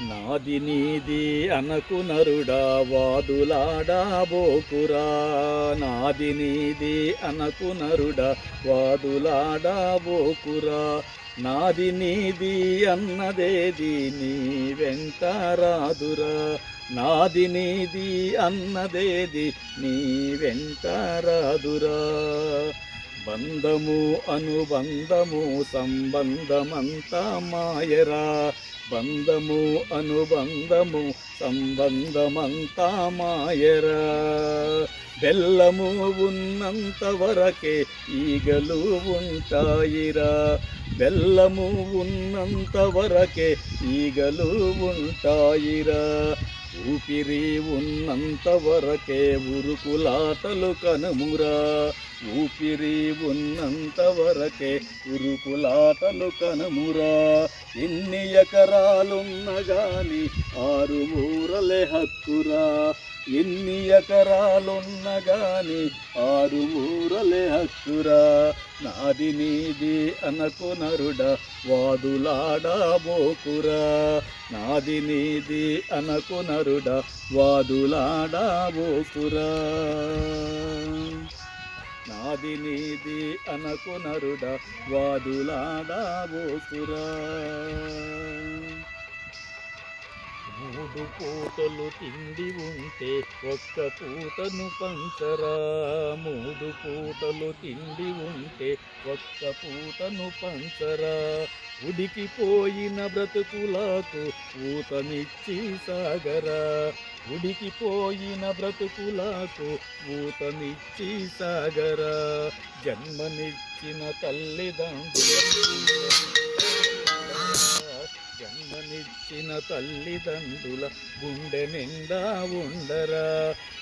నాది నీది అనకు నరుడా వాదులాడబోకురా. నాది నీది అనకు నరుడా వాదులాడబోకురా. నాది నీది అన్నదేది నీ వెంట రాదురా. నాది నీది అన్నదేది నీ వెంట రాదురా. బంధము అనుబంధము సంబంధమంతా మాయరా. బంధము అనుబంధము సంబంధమంతా మాయరా. బెల్లము ఉన్నంత వరకే ఈగలు ఉంటాయిరా. బెల్లము ఉన్నంత వరకే ఈగలు ఉంటాయిరా. ఊపిరి ఉన్నంత వరకే ఉరుకులాటలు కనుమురా. ఊపిరి ఉన్నంత వరకే ఉరుకులాటలు కనుమురా. ఎన్ని ఎకరాలున్న గాని 6 ఊరలే హక్కురా. ఎన్ని ఎకరాలున్న గాని 6 ఊరలే హక్కురా. నాది నీది అనకు నరుడా వాదులాడబోకురా. నాది నీది అనకు నరుడా వాదులాడబోకురా. నాది నీది అనకు నరుడా వాదులాడబోకురా. 3 పూటలు తిండి ఉంటే ఒక్క పూటను పంచరా. 3 పూటలు తిండి ఉంటే ఒక్క పూటను పంచరా. ఉడికిపోయిన బ్రతుకులకు ఊతనిచ్చి సాగరా. ఉడికిపోయిన బ్రతుకులకు ఊతనిచ్చి సాగరా. జన్మనిచ్చిన తల్లిదండ్రుల గుండె నిండా ఉండరా.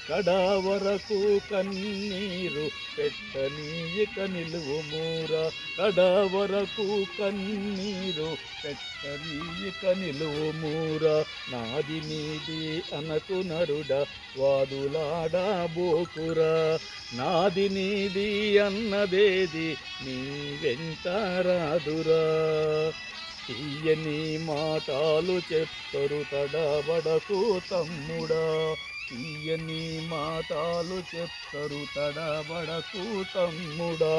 కడా వరకు కన్నీరు పెట్టనీయక నిలువుమూరా. కడా వరకు కన్నీరు పెట్టనీయక నిలువుమూరా. నాది నీది అనకు నరుడా వాదులాడబోకురా. నాది నీది అన్నదేది నీ వెంట రాదురా. తీయని మాటలు చెప్తరు తడబడకు తమ్ముడా. తీయని మాటలు చెప్తరు తడబడకు తమ్ముడా.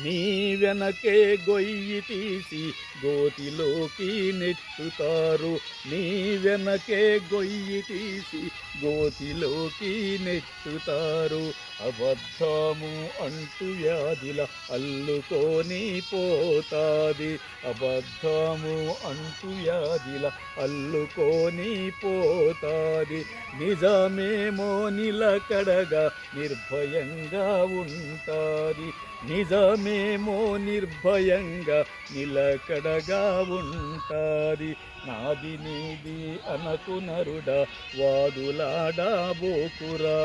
నీ వెనకే గొయ్యి తీసి గోతిలోకి నెట్టుతారు. నీ వెనకే గొయ్యి తీసి గోతిలోకి నెట్టుతారు. అబద్ధము అంటూ వ్యాధిల అల్లుకొని పోతాది. అబద్ధము అంటూ వ్యాధిల అల్లుకొని పోతాది. నిజమేమో నిలకడగా నిర్భయంగా ఉంటాది. నిజమేమో నిర్భయంగా నిలకడగా ఉంటాది. నాది నీది అనకు నరుడా వాదులాడబోకురా.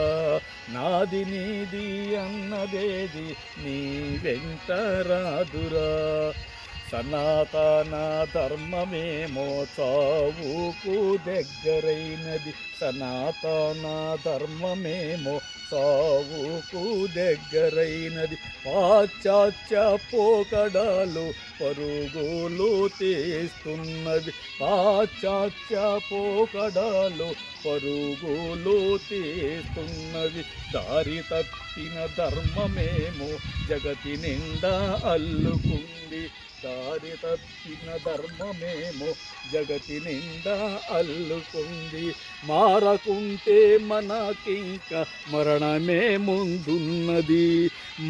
నాది నీది అన్నదేది నీ వెంట రాదురా. సనాతన ధర్మమేమో చావుకు దగ్గరైనది. సనాతన ధర్మమేమో చావుకు దగ్గరైనది. పాశ్చాత్య పోకడాలు పరుగులు తీస్తున్నది. పాశ్చాత్య పోకడాలు పరుగులు తీస్తున్నది. దారి తప్పిన ధర్మమేమో జగతి నిండా అల్లుకుంది. దారి తప్పిన ధర్మమేమో జగతి నిండా అల్లుకుంది. మారకుంటే మనకింక మరణమే ముందున్నది.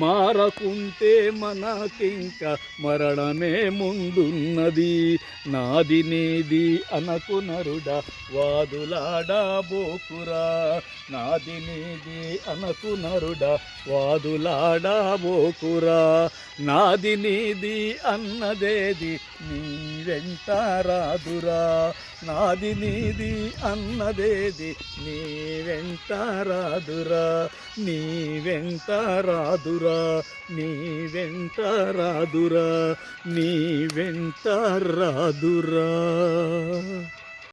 మారకుంటే మనకింక మరణమే ముందున్నది. నాది నీది అనకు నరుడా వాదులాడబోకురా. నాది నీది అనకు నరుడా వాదులాడబోకురా. నాది నీది అన్నదేది నీ వెంట రాదురా. నాది నీది అన్నదేది నీ వెంట రాదురా. నీ వెంట రాదురా. నీ వెంట రాదురా. నీ వెంట రాదురా.